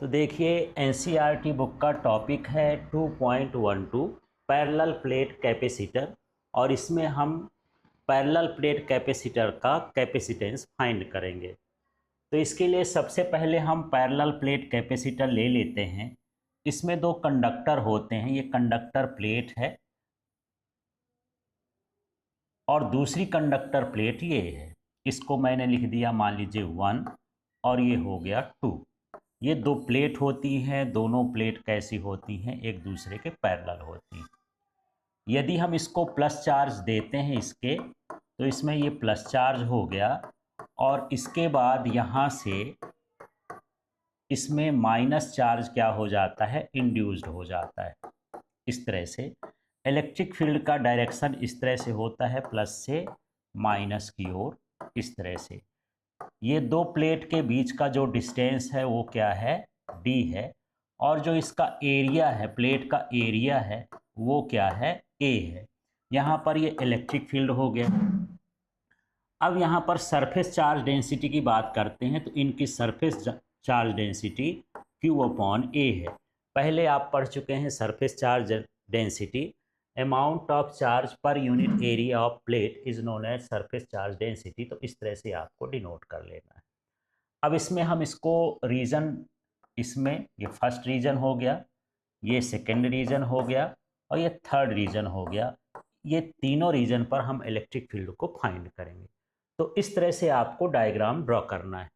तो देखिए NCERT book का टॉपिक है 2.12 पैरेलल प्लेट कैपेसिटर और इसमें हम पैरेलल प्लेट कैपेसिटर का कैपेसिटेंस फाइंड करेंगे। तो इसके लिए सबसे पहले हम पैरेलल प्लेट कैपेसिटर ले लेते हैं। इसमें दो कंडक्टर होते हैं, ये कंडक्टर प्लेट है और दूसरी कंडक्टर प्लेट ये है। इसको मैंने लिख दिया मान लीजिए 1 और ये हो गया 2। ये दो प्लेट होती हैं, दोनों प्लेट कैसी होती हैं, एक दूसरे के पैरेलल होती हैं। यदि हम इसको प्लस चार्ज देते हैं इसके, तो इसमें ये प्लस चार्ज हो गया और इसके बाद यहाँ से इसमें माइनस चार्ज क्या हो जाता है, इंड्यूस्ड हो जाता है। इस तरह से इलेक्ट्रिक फील्ड का डायरेक्शन इस तरह से होता है, प्लस से माइनस की ओर, इस तरह से। ये दो प्लेट के बीच का जो डिस्टेंस है वो क्या है, d है, और जो इसका एरिया है, प्लेट का एरिया है, वो क्या है, a है। यहाँ पर ये इलेक्ट्रिक फील्ड हो गया। अब यहाँ पर सरफेस चार्ज डेंसिटी की बात करते हैं, तो इनकी सरफेस चार्ज डेंसिटी Q/A है। पहले आप पढ़ चुके हैं surface charge density, amount of charge per unit area of plate is known as surface charge density. तो इस तरह से आपको डिनोट कर लेना है। अब इसमें हम इसको रीजन, इसमें ये फर्स्ट रीजन हो गया, ये सेकेंड रीजन हो गया और ये थर्ड रीजन हो गया। ये तीनों रीजन पर हम इलेक्ट्रिक फील्ड को फाइंड करेंगे। तो इस तरह से आपको डायग्राम ड्रॉ करना है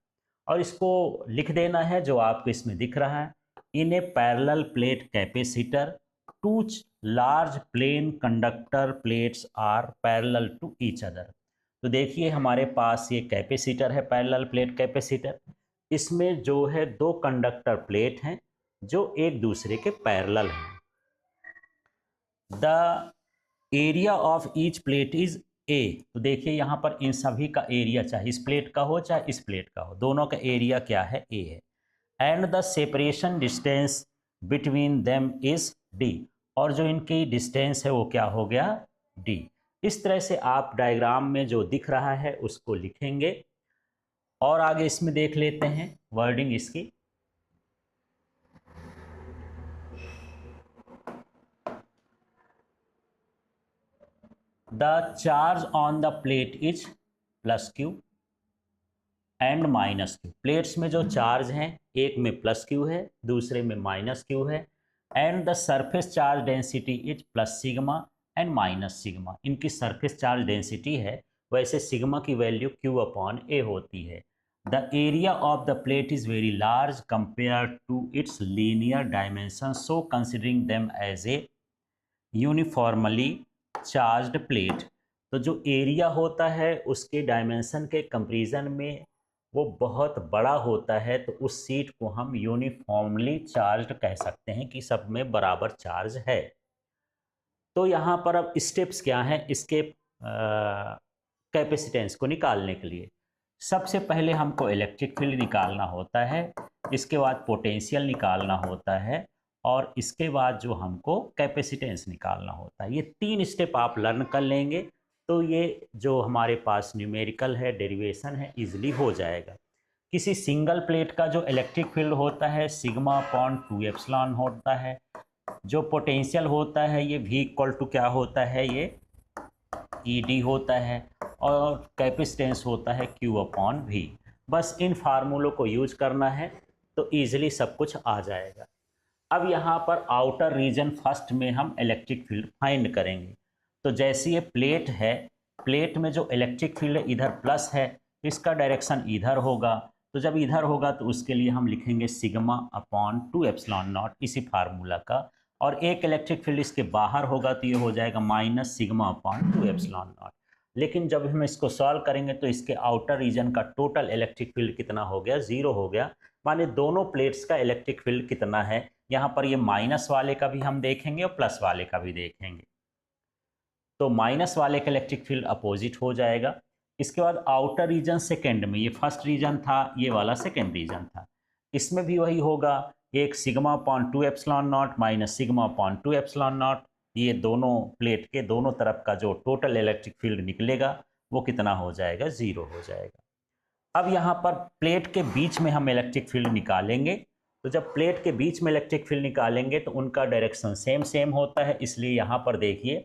और इसको लिख देना है जो आपको इसमें दिख रहा है। In a parallel plate capacitor two large plane conductor plates are parallel to each other. तो देखिए हमारे पास ये कैपेसिटर है, पैरेलल प्लेट कैपेसिटर। इसमें जो है दो कंडक्टर प्लेट हैं जो एक दूसरे के पैरेलल हैं। The area of each plate is a. तो देखिए यहाँ पर इन सभी का एरिया, चाहे इस प्लेट का हो चाहे इस प्लेट का हो, दोनों का एरिया क्या है, ए है। And the separation distance between them is D. और जो इनकी डिस्टेंस है वो क्या हो गया, डी। इस तरह से आप डायग्राम में जो दिख रहा है उसको लिखेंगे और आगे इसमें देख लेते हैं वर्डिंग इसकी। The charge on the plate is plus Q and minus Q. Plates में जो चार्ज हैं, एक में प्लस क्यू है, दूसरे में माइनस क्यू है। And the surface charge density is plus sigma and minus sigma. इनकी सरफेस चार्ज डेंसिटी है, वैसे सिग्मा की वैल्यू Q/A होती है। The area of the plate is very large compare to its linear dimension, so considering them as a uniformly charged plate. तो जो area होता है उसके डायमेंशन के कंपैरिजन में वो बहुत बड़ा होता है, तो उस सीट को हम यूनिफॉर्मली चार्ज्ड कह सकते हैं कि सब में बराबर चार्ज है। तो यहाँ पर अब स्टेप्स क्या हैं इसके कैपेसिटेंस को निकालने के लिए। सबसे पहले हमको इलेक्ट्रिक फील्ड निकालना होता है, इसके बाद पोटेंशियल निकालना होता है और इसके बाद जो हमको कैपेसिटेंस निकालना होता है। ये तीन स्टेप आप लर्न कर लेंगे तो ये जो हमारे पास न्यूमेरिकल है, डेरिवेशन है, इजीली हो जाएगा। किसी सिंगल प्लेट का जो इलेक्ट्रिक फील्ड होता है σ/2ε होता है। जो पोटेंशियल होता है ये V क्या होता है, ये ED होता है। और कैपेसिटेंस होता है Q/V। बस इन फार्मूलों को यूज करना है तो ईजिली सब कुछ आ जाएगा। अब यहाँ पर आउटर रीजन फर्स्ट में हम इलेक्ट्रिक फील्ड फाइंड करेंगे। तो जैसे ये प्लेट है, प्लेट में जो इलेक्ट्रिक फील्ड इधर प्लस है, इसका डायरेक्शन इधर होगा। तो जब इधर होगा तो उसके लिए हम लिखेंगे σ/2ε0 इसी फार्मूला का। और एक इलेक्ट्रिक फील्ड इसके बाहर होगा तो ये हो जाएगा -σ/2ε0। लेकिन जब हम इसको सॉल्व करेंगे तो इसके आउटर रीजन का टोटल इलेक्ट्रिक फील्ड कितना हो गया, 0 हो गया। माने दोनों प्लेट्स का इलेक्ट्रिक फील्ड कितना है, यहाँ पर ये माइनस वाले का भी हम देखेंगे और प्लस वाले का भी देखेंगे। तो माइनस वाले का इलेक्ट्रिक फील्ड अपोजिट हो जाएगा। इसके बाद आउटर रीजन सेकेंड में, ये फर्स्ट रीजन था, ये वाला सेकेंड रीजन था, इसमें भी वही होगा, एक σ/2ε0 माइनस σ/2ε0। ये दोनों प्लेट के दोनों तरफ का जो टोटल इलेक्ट्रिक फील्ड निकलेगा वो कितना हो जाएगा, 0 हो जाएगा। अब यहाँ पर प्लेट के बीच में हम इलेक्ट्रिक फील्ड निकालेंगे तो जब प्लेट के बीच में इलेक्ट्रिक फील्ड निकालेंगे तो उनका डायरेक्शन सेम सेम होता है, इसलिए यहाँ पर देखिए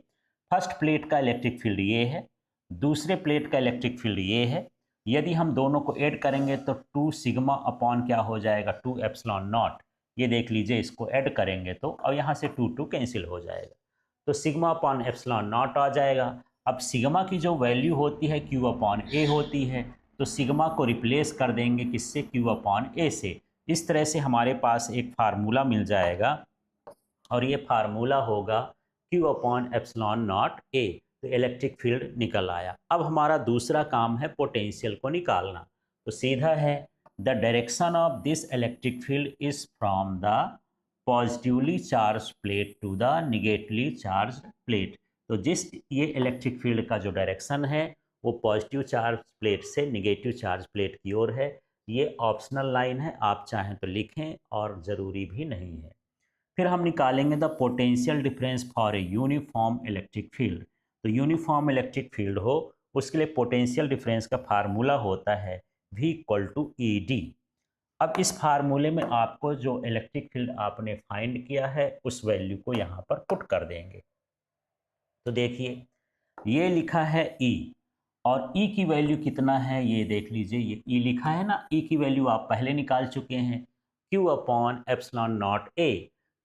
फर्स्ट प्लेट का इलेक्ट्रिक फील्ड ये है, दूसरे प्लेट का इलेक्ट्रिक फील्ड ये है। यदि हम दोनों को ऐड करेंगे तो 2 सिग्मा अपॉन क्या हो जाएगा, 2 एप्सिलॉन नॉट। ये देख लीजिए, इसको ऐड करेंगे तो और यहाँ से 2 कैंसिल हो जाएगा, तो सिग्मा अपॉन एप्सिलॉन नॉट आ जाएगा। अब सिग्मा की जो वैल्यू होती है क्यू अपॉन ए होती है, तो सिग्मा को रिप्लेस कर देंगे किससे, क्यू अपॉन ए से। इस तरह से हमारे पास एक फार्मूला मिल जाएगा और ये फार्मूला होगा Q upon epsilon not a. तो इलेक्ट्रिक फील्ड निकल आया। अब हमारा दूसरा काम है पोटेंशियल को निकालना। तो सीधा है, the direction of this electric field is from the positively charge plate to the negatively charge plate. तो जिस ये इलेक्ट्रिक फील्ड का जो डायरेक्शन है वो पॉजिटिव चार्ज प्लेट से निगेटिव चार्ज प्लेट की ओर है। ये ऑप्शनल लाइन है, आप चाहें तो लिखें और ज़रूरी भी नहीं है। फिर हम निकालेंगे the potential difference for a uniform electric field. तो यूनिफॉर्म इलेक्ट्रिक फील्ड हो उसके लिए पोटेंशियल डिफरेंस का फार्मूला होता है V equal to E D. अब इस फार्मूले में आपको जो इलेक्ट्रिक फील्ड आपने फाइंड किया है उस वैल्यू को यहाँ पर पुट कर देंगे। तो देखिए ये लिखा है E, और E की वैल्यू कितना है ये देख लीजिए, ये E लिखा है ना, E की वैल्यू आप पहले निकाल चुके हैं, Q upon epsilon not A।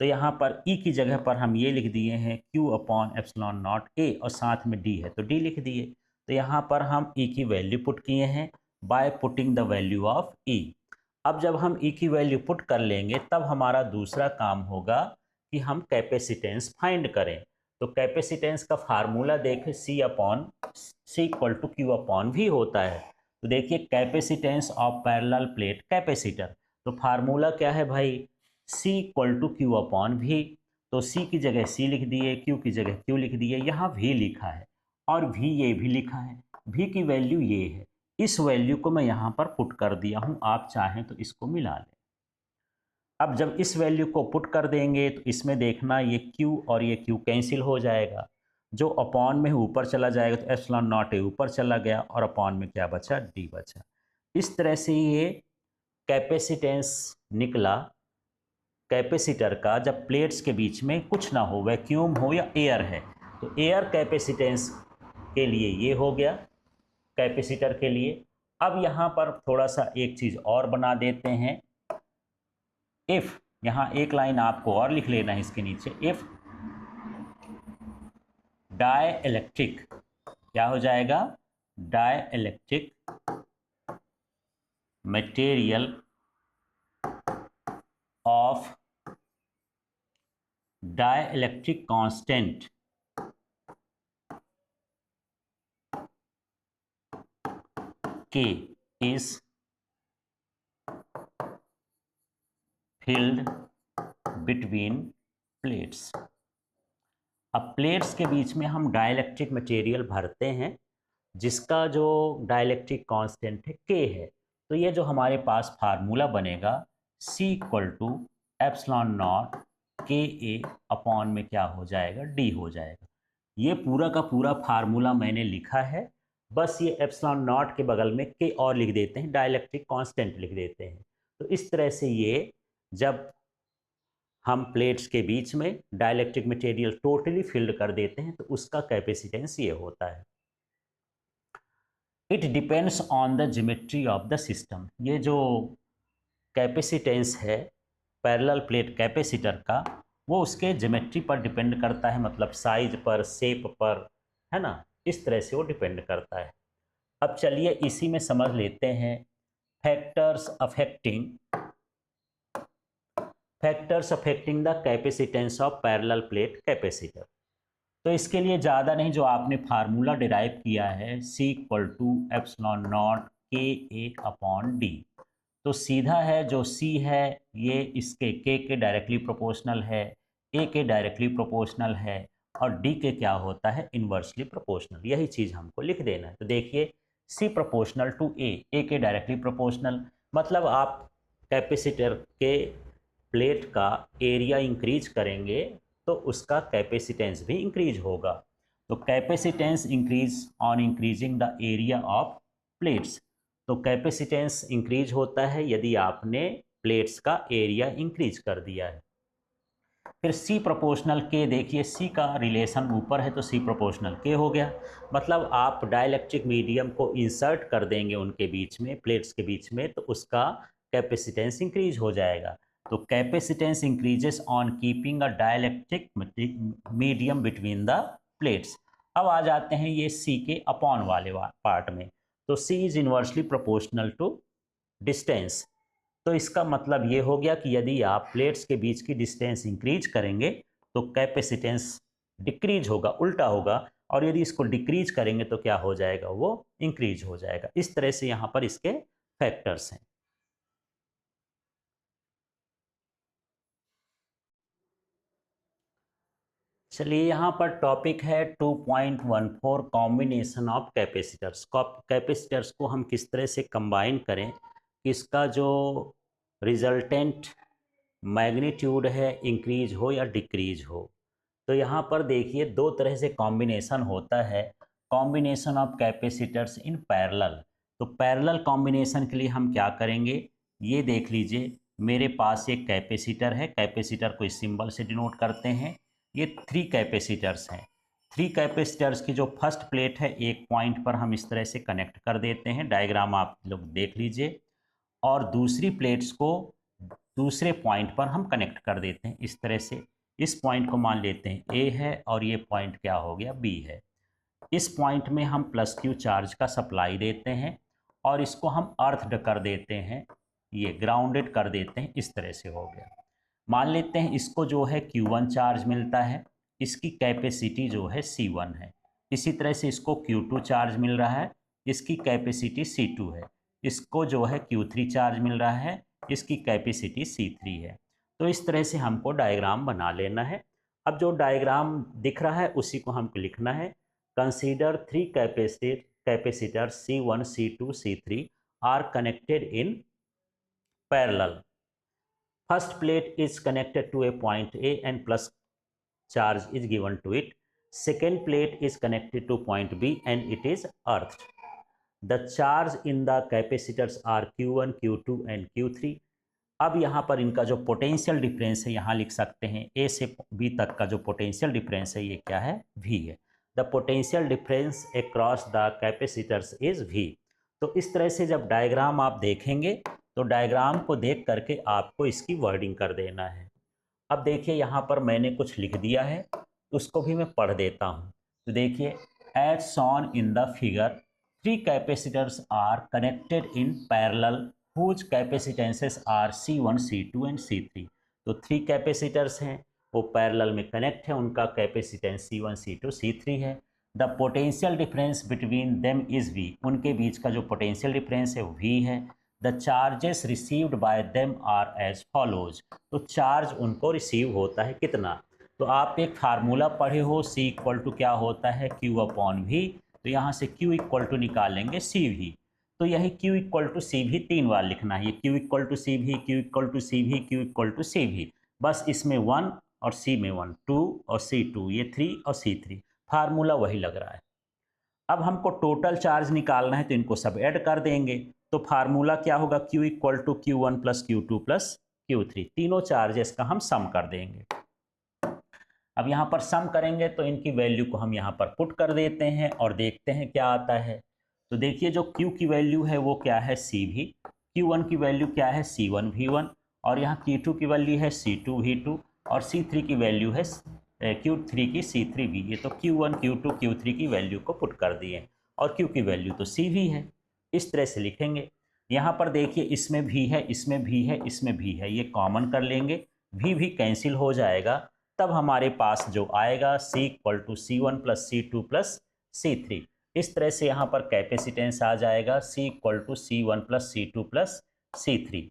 तो यहाँ पर E की जगह पर हम ये लिख दिए हैं Q upon epsilon not A और साथ में D है तो D लिख दिए। तो यहाँ पर हम E की वैल्यू पुट किए हैं by putting the value of E। अब जब हम E की वैल्यू पुट कर लेंगे तब हमारा दूसरा काम होगा कि हम कैपेसिटेंस फाइंड करें। तो कैपेसिटेंस का फार्मूला देखें, C upon C equal to Q upon V होता है। तो देखिए capacitance of parallel plate capacitor, तो फार्मूला क्या है भाई, C equal to Q upon V। तो C की जगह C लिख दिए, Q की जगह Q लिख दिए, यहाँ V लिखा है और V ये भी लिखा है। V की वैल्यू ये है, इस वैल्यू को मैं यहाँ पर पुट कर दिया हूँ, आप चाहें तो इसको मिला लें। अब जब इस वैल्यू को पुट कर देंगे तो इसमें देखना ये Q और ये Q कैंसिल हो जाएगा, जो अपॉन में ऊपर चला जाएगा तो एप्सिलॉन नॉट ए ऊपर चला गया और अपॉन में क्या बचा, D बचा। इस तरह से ये कैपेसिटेंस निकला कैपेसिटर का जब प्लेट्स के बीच में कुछ ना हो, वैक्यूम हो या एयर है। तो एयर कैपेसिटेंस के लिए ये हो गया कैपेसिटर के लिए। अब यहाँ पर थोड़ा सा एक चीज़ और बना देते हैं, इफ़, यहाँ एक लाइन आपको और लिख लेना है इसके नीचे, इफ़ डाई इलेक्ट्रिक, क्या हो जाएगा, dielectric material of dielectric constant K is filled between plates। अब प्लेट्स के बीच में हम डाइलेक्ट्रिक मटेरियल भरते हैं जिसका जो डाइलेक्ट्रिक कांस्टेंट है K है। तो ये जो हमारे पास फार्मूला बनेगा C equal to epsilon nought K A upon में क्या हो जाएगा, D हो जाएगा। ये पूरा का पूरा फार्मूला मैंने लिखा है, बस ये एप्सिलॉन नॉट के बगल में K और लिख देते हैं, डाइलेक्ट्रिक कांस्टेंट लिख देते हैं। तो इस तरह से ये जब हम प्लेट्स के बीच में डाइलेक्ट्रिक मटेरियल टोटली फिल्ड कर देते हैं तो उसका कैपेसिटेंस ये होता है। It depends on the geometry of the system. ये जो कैपेसिटेंस है पैरेलल प्लेट कैपेसिटर का, वो उसके ज्योमेट्री पर डिपेंड करता है, मतलब साइज पर, शेप पर, है ना, इस तरह से वो डिपेंड करता है। अब चलिए इसी में समझ लेते हैं factors affecting the capacitance of parallel plate capacitor. तो इसके लिए ज़्यादा नहीं, जो आपने फार्मूला डिराइव किया है C equal to epsilon nought K A upon D, तो सीधा है जो C है ये इसके K के डायरेक्टली प्रोपोर्शनल है, A के डायरेक्टली प्रोपोर्शनल है और D के क्या होता है, इन्वर्सली प्रोपोर्शनल। यही चीज़ हमको लिख देना है। तो देखिए C प्रोपोर्शनल टू A के डायरेक्टली प्रोपोर्शनल, मतलब आप कैपेसिटर के प्लेट का एरिया इंक्रीज करेंगे तो उसका कैपेसिटेंस भी इंक्रीज होगा। तो capacitance increase on increasing the area of plates. तो कैपेसिटेंस इंक्रीज होता है यदि आपने प्लेट्स का एरिया इंक्रीज कर दिया है। फिर C प्रोपोर्शनल K, देखिए C का रिलेशन ऊपर है तो C प्रोपोर्शनल K हो गया। मतलब आप डाइलेक्ट्रिक मीडियम को इंसर्ट कर देंगे उनके बीच में, प्लेट्स के बीच में, तो उसका कैपेसिटेंस इंक्रीज हो जाएगा। तो capacitance increases on keeping a dielectric medium between the plates. अब आ जाते हैं ये C के अपॉन वाले पार्ट में। तो C is inversely proportional to distance. तो इसका मतलब ये हो गया कि यदि आप प्लेट्स के बीच की डिस्टेंस इंक्रीज करेंगे तो कैपेसिटेंस डिक्रीज होगा, उल्टा होगा, और यदि इसको डिक्रीज करेंगे तो क्या हो जाएगा, वो इंक्रीज हो जाएगा। इस तरह से यहाँ पर इसके फैक्टर्स हैं। चलिए यहाँ पर टॉपिक है 2.14 कॉम्बिनेशन ऑफ कैपेसिटर्स। कैपेसिटर्स को हम किस तरह से कंबाइन करें कि इसका जो रिजल्टेंट मैग्नीट्यूड है इंक्रीज हो या डिक्रीज हो। तो यहाँ पर देखिए दो तरह से कॉम्बिनेशन होता है, combination of capacitors in parallel. तो पैरेलल कॉम्बिनेशन के लिए हम क्या करेंगे, ये देख लीजिए मेरे पास एक कैपेसिटर है, कैपेसिटर को इस सिंबल से डिनोट करते हैं। ये 3 कैपेसिटर्स हैं। 3 कैपेसिटर्स की जो फर्स्ट प्लेट है एक पॉइंट पर हम इस तरह से कनेक्ट कर देते हैं, डायग्राम आप लोग देख लीजिए, और दूसरी प्लेट्स को दूसरे पॉइंट पर हम कनेक्ट कर देते हैं इस तरह से। इस पॉइंट को मान लेते हैं ए है और ये पॉइंट क्या हो गया, बी है। इस पॉइंट में हम +Q चार्ज का सप्लाई देते हैं और इसको हम अर्थड कर देते हैं, ये ग्राउंडेड कर देते हैं, इस तरह से हो गया। मान लेते हैं इसको जो है Q1 चार्ज मिलता है, इसकी कैपेसिटी जो है C1 है। इसी तरह से इसको Q2 चार्ज मिल रहा है, इसकी कैपेसिटी C2 है। इसको जो है Q3 चार्ज मिल रहा है, इसकी कैपेसिटी C3 है। तो इस तरह से हमको डायग्राम बना लेना है। अब जो डायग्राम दिख रहा है उसी को हमको लिखना है। Consider 3 capacitor C1, C2, C3 are connected in parallel. First plate is connected to a point A and plus charge is given to it. Second plate is connected to point B and it is earthed. The charge in the capacitors are Q1, Q2 and Q3. अब यहाँ पर इनका जो potential difference है यहाँ लिख सकते हैं, A से B तक का जो पोटेंशियल डिफरेंस है ये क्या है, V है। The potential difference across the capacitors is V। तो इस तरह से जब डायग्राम आप देखेंगे तो डायग्राम को देख करके आपको इसकी वर्डिंग कर देना है। अब देखिए यहाँ पर मैंने कुछ लिख दिया है, उसको भी मैं पढ़ देता हूँ। तो देखिए, as shown in the figure 3 capacitors are connected in parallel whose capacitances are C1, C2 and C3। तो 3 कैपेसिटर्स हैं, वो पैरेलल में कनेक्ट है, उनका कैपेसिटेंस C1, C2, C3 है। The potential difference between them is V। उनके बीच का जो पोटेंशियल डिफरेंस है वो V है। The charges received by them are as follows. तो चार्ज उनको रिसीव होता है कितना, तो आप एक फार्मूला पढ़े हो, C इक्वल टू क्या होता है, Q अपॉन V। तो यहाँ से Q इक्वल टू निकालेंगे CV। तो यही Q इक्वल टू CV 3 बार लिखना है, Q equal to CV, Q equal to CV, Q equal to CV। बस इसमें 1 और C में 1, 2 और C2, ये 3 और C3, फार्मूला वही लग रहा है। अब हमको टोटल चार्ज निकालना है तो इनको सब ऐड कर देंगे। तो फार्मूला क्या होगा, Q equal to Q1 plus Q2 plus Q3, तीनों चार्जेस का हम सम कर देंगे। अब यहाँ पर सम करेंगे तो इनकी वैल्यू को हम यहाँ पर पुट कर देते हैं और देखते हैं क्या आता है। तो देखिए जो Q की वैल्यू है वो क्या है, CV। Q1 की वैल्यू क्या है, C1 V1, और यहाँ Q2 की वैल्यू है C2 V2, और C3 की वैल्यू है Q3 की C3 V। ये तो Q1, Q2, Q3 की वैल्यू को पुट कर दिए और Q की वैल्यू तो CV है। इस तरह से लिखेंगे। यहाँ पर देखिए इसमें भी है, इसमें भी है, इसमें भी है, ये कॉमन कर लेंगे, भी कैंसिल हो जाएगा। तब हमारे पास जो आएगा C equal to C1 plus C2 plus C3। इस तरह से यहाँ पर कैपेसिटेंस आ जाएगा C equal to C1 plus C2 plus C3।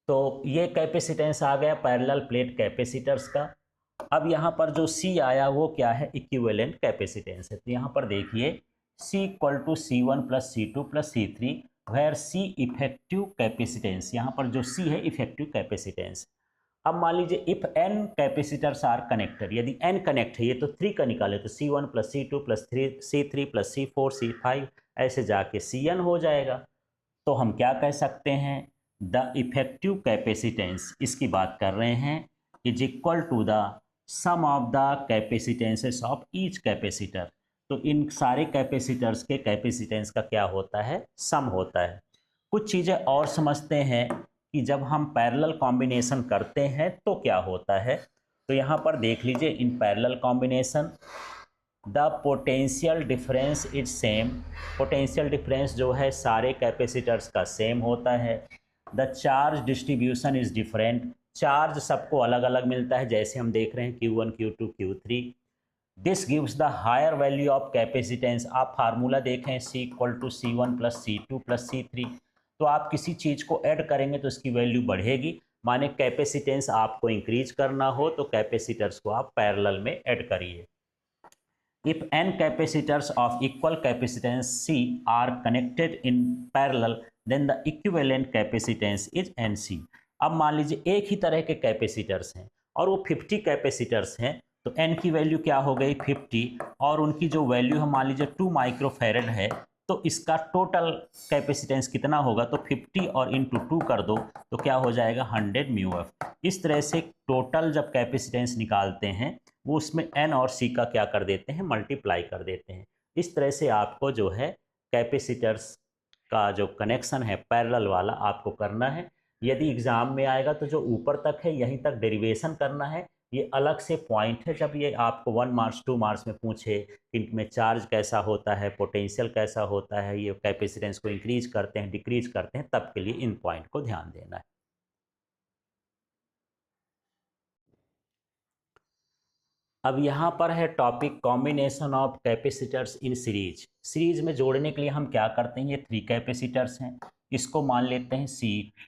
तो ये कैपेसिटेंस आ गया पैरेलल प्लेट कैपेसिटर्स का। अब यहाँ पर जो C आया वो क्या है, इक्विवेलेंट कैपेसिटेंस है। तो यहाँ पर देखिए C equal to C1 plus C2 plus C3 where C effective capacitance. यहाँ पर जो C है इफेक्टिव कैपेसिटेंस, अब मान लीजिए if n capacitors are connected, यदि n कनेक्ट है, ये तो 3 का निकाले तो C1 plus C2 plus C3 plus C4 C5 ऐसे जाके Cn हो जाएगा। तो हम क्या कह सकते हैं, द इफेक्टिव कैपेसिटेंस, इसकी बात कर रहे हैं, is equal to the sum of the capacitances of each capacitor. तो इन सारे कैपेसिटर्स के कैपेसिटेंस का क्या होता है, सम होता है। कुछ चीज़ें और समझते हैं कि जब हम पैरेलल कॉम्बिनेशन करते हैं तो क्या होता है। तो यहाँ पर देख लीजिए, in parallel combination the potential difference is same, potential difference जो है सारे कैपेसिटर्स का सेम होता है। The charge distribution is different, charge सबको अलग अलग मिलता है, जैसे हम देख रहे हैं Q1 Q2 Q3। This gives the higher value of capacitance, आप फार्मूला देखें C equal to C1 plus C2 plus C3, तो आप किसी चीज़ को ऐड करेंगे तो इसकी वैल्यू बढ़ेगी, माने कैपेसिटेंस आपको इंक्रीज करना हो तो कैपेसिटर्स को आप पैरेलल में ऐड करिए। If n capacitors of equal capacitance C are connected in parallel, then the equivalent capacitance is NC। अब मान लीजिए एक ही तरह के कैपेसिटर्स हैं और वो 50 कैपेसिटर्स हैं, तो n की वैल्यू क्या हो गई 50, और उनकी जो वैल्यू है मान लीजिए 2 माइक्रोफेरेड है, तो इसका टोटल कैपेसिटेंस कितना होगा, तो 50 और इंटू 2 कर दो तो क्या हो जाएगा 100 म्यू एफ। इस तरह से टोटल जब कैपेसिटेंस निकालते हैं वो उसमें n और c का क्या कर देते हैं, मल्टीप्लाई कर देते हैं। इस तरह से आपको जो है कैपेसिटर्स का जो कनेक्शन है पैरेलल वाला आपको करना है। यदि एग्जाम में आएगा तो जो ऊपर तक है यहीं तक डेरिवेशन करना है, ये अलग से पॉइंट है। जब ये आपको 1 मार्क्स 2 मार्क्स में पूछे इनमें चार्ज कैसा होता है, पोटेंशियल कैसा होता है, ये कैपेसिटेंस को इंक्रीज करते हैं डिक्रीज करते हैं, तब के लिए इन पॉइंट को ध्यान देना है। अब यहाँ पर है topic combination of capacitors in series. Series में जोड़ने के लिए हम क्या करते हैं, ये 3 कैपेसिटर्स हैं, इसको मान लेते हैं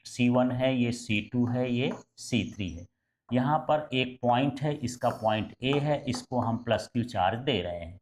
C1 है, ये C2 है, ये C3 है। यहाँ पर एक पॉइंट है, इसका पॉइंट A है, इसको हम प्लस Q चार्ज दे रहे हैं,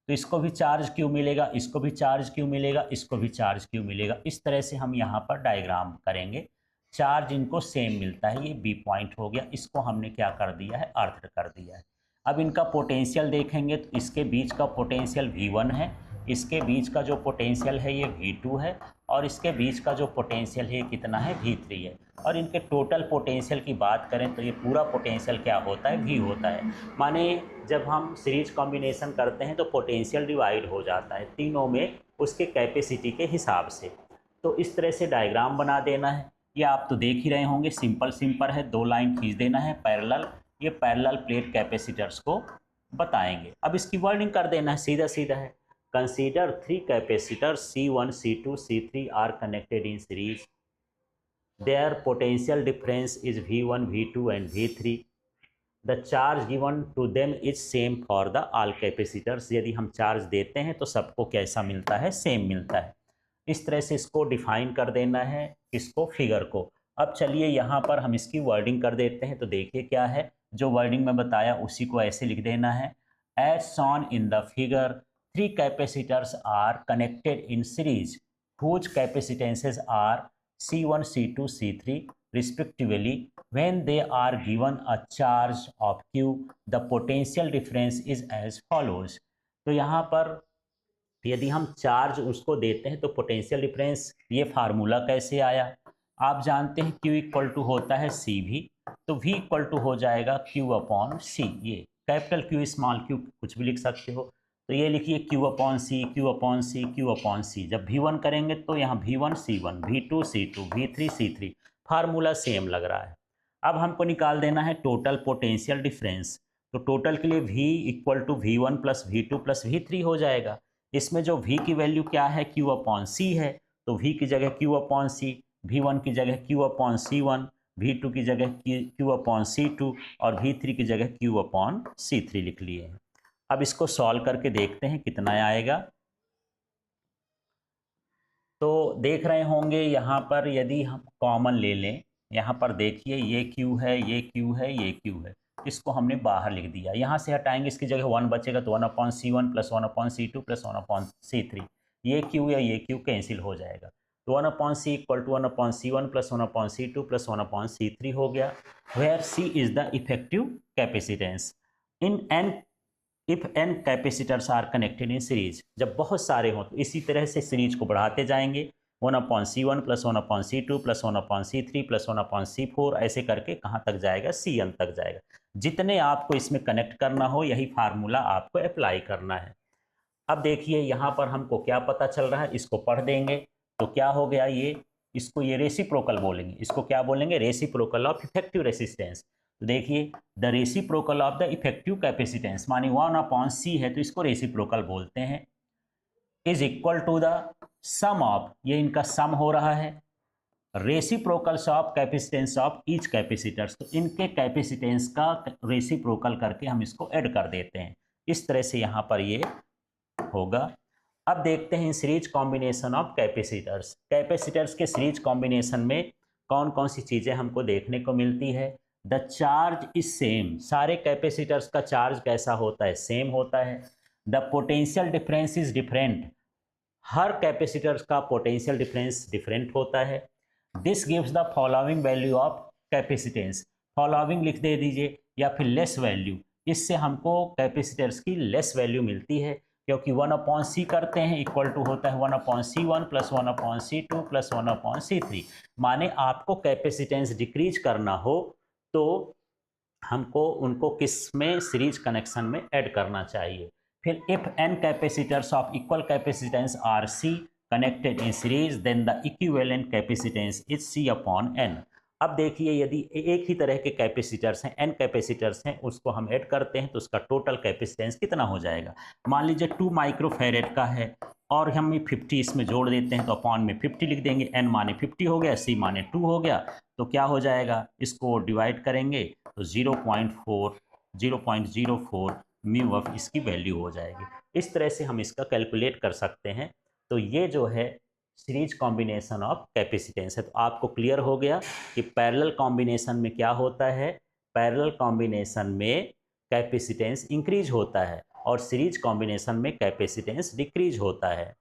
तो इसको भी चार्ज Q मिलेगा, इसको भी चार्ज Q मिलेगा, इसको भी चार्ज Q मिलेगा। इस तरह से हम यहाँ पर डायग्राम करेंगे, चार्ज इनको सेम मिलता है। ये B पॉइंट हो गया, इसको हमने क्या कर दिया है, अर्थ कर दिया है। अब इनका पोटेंशियल देखेंगे तो इसके बीच का पोटेंशियल V1 है, इसके बीच का जो पोटेंशियल है ये V2 है, और इसके बीच का जो पोटेंशियल है कितना है, V3 है। और इनके टोटल पोटेंशियल की बात करें तो ये पूरा पोटेंशियल क्या होता है, V होता है। माने जब हम सीरीज कॉम्बिनेशन करते हैं तो पोटेंशियल डिवाइड हो जाता है तीनों में उसके कैपेसिटी के हिसाब से। तो इस तरह से डायग्राम बना देना है। ये आप तो देख ही रहे होंगे, सिंपल है, 2 लाइन खींच देना है पैरेलल, ये पैरेलल प्लेट कैपेसिटर्स को बताएंगे। अब इसकी वर्डिंग कर देना है, सीधा सीधा है। Consider 3 capacitors C1 C2 C3 are connected in series, there potential difference is V1 V2 and V3, the charge given to them is same for the all capacitors. यदि हम चार्ज देते हैं तो सबको कैसा मिलता है, सेम मिलता है। इस तरह से इसको डिफाइन कर देना है, इसको फिगर को। अब चलिए यहाँ पर हम इसकी वर्डिंग कर देते हैं, तो देखिए क्या है, जो वर्डिंग में बताया उसी को ऐसे लिख देना है। As shown in the figure 3 capacitors are connected in series whose capacitances are C1 C2 C3 respectively, when they are given a charge of Q, the potential difference is as follows। तो यहाँ पर यदि हम charge उसको देते हैं तो potential difference, ये फार्मूला कैसे आया, आप जानते हैं Q इक्वल टू होता है C भी, तो V इक्वल टू हो जाएगा Q अपॉन C। ये कैपिटल Q स्मॉल q कुछ भी लिख सकते हो, तो ये लिखिए Q upon C, Q upon C, Q upon C। जब V1 करेंगे तो यहाँ V1 C1, V2 C2, V3 C3, formula same लग रहा है। अब हमको निकाल देना है टोटल पोटेंशियल डिफरेंस, तो टोटल के लिए V equal to V1 plus V2 plus V3 हो जाएगा। इसमें जो V की वैल्यू क्या है, Q अपॉन C है, तो V की जगह Q अपॉन C, V1 की जगह Q अपॉन C1, V2 की जगह Q अपॉन C2 और V3 की जगह Q अपॉन C3 लिख लिए हैं। अब इसको सॉल्व करके देखते हैं कितना आएगा। तो देख रहे होंगे यहाँ पर, यदि हम कॉमन ले लें, यहाँ पर देखिए ये Q है, ये Q है, ये Q है, इसको हमने बाहर लिख दिया। यहाँ से हटाएंगे, इसकी जगह 1 बचेगा, तो 1 upon C1 plus 1 upon C2 plus 1 upon C3, ये Q या ये Q कैंसिल हो जाएगा। तो 1/c equal to 1/c1 plus 1/c2 plus 1/c3 हो गया, where c is the effective capacitance in n if n capacitors are connected in series. जब बहुत सारे हों तो इसी तरह से सीरीज को बढ़ाते जाएंगे, 1/c1 plus 1/c2 plus 1/c3 plus 1/c4 ऐसे करके कहाँ तक जाएगा, cn तक जाएगा। जितने आपको इसमें कनेक्ट करना हो यही फार्मूला आपको अप्लाई करना है। अब देखिए यहाँ पर हमको क्या पता चल रहा है, इसको पढ़ देंगे तो क्या हो गया, ये इसको ये रेसिप्रोकल बोलेंगे, इसको क्या बोलेंगे, रेसिप्रोकल ऑफ इफेक्टिव रेसिस्टेंस। तो देखिए the reciprocal of the effective capacitance मानी 1/c है तो इसको रेसिप्रोकल बोलते हैं, is equal to the sum of, ये इनका सम हो रहा है, reciprocals of capacitance of each capacitors. तो इनके कैपेसिटेंस का रेसिप्रोकल करके हम इसको ऐड कर देते हैं, इस तरह से यहाँ पर ये होगा। अब देखते हैं series combination of capacitors. Capacitors के सीरीज कॉम्बिनेशन में कौन कौन सी चीज़ें हमको देखने को मिलती है। द चार्ज इज सेम, सारे कैपेसिटर्स का चार्ज कैसा होता है, सेम होता है। The potential difference is different, her capacitors का पोटेंशियल डिफरेंस डिफरेंट होता है। This gives the following value of capacitance, following लिख दे दीजिए या फिर लेस वैल्यू, इससे हमको कैपेसिटर्स की लेस वैल्यू मिलती है, क्योंकि 1/c करते हैं इक्वल टू होता है 1/c1 plus 1/c2 plus 1/c3। माने आपको कैपेसिटेंस डिक्रीज करना हो तो हमको उनको किस में, सीरीज कनेक्शन में ऐड करना चाहिए। फिर if n capacitors of equal capacitance are C connected in series then the equivalent capacitance is c/n। अब देखिए यदि एक ही तरह के कैपेसिटर्स हैं, n कैपेसिटर्स हैं, उसको हम ऐड करते हैं तो उसका टोटल कैपेसिटेंस कितना हो जाएगा। मान लीजिए 2 माइक्रोफैरेड का है और हम 50 इसमें जोड़ देते हैं तो अपॉन में 50 लिख देंगे, n माने 50 हो गया, c माने 2 हो गया, तो क्या हो जाएगा, इसको डिवाइड करेंगे तो 0.04 म्यू ऑफ इसकी वैल्यू हो जाएगी। इस तरह से हम इसका कैलकुलेट कर सकते हैं। तो ये जो है सीरीज कॉम्बिनेशन ऑफ कैपेसिटेंस है। तो आपको क्लियर हो गया कि पैरेलल कॉम्बिनेशन में क्या होता है, पैरेलल कॉम्बिनेशन में कैपेसिटेंस इंक्रीज होता है और सीरीज कॉम्बिनेशन में कैपेसिटेंस डिक्रीज होता है।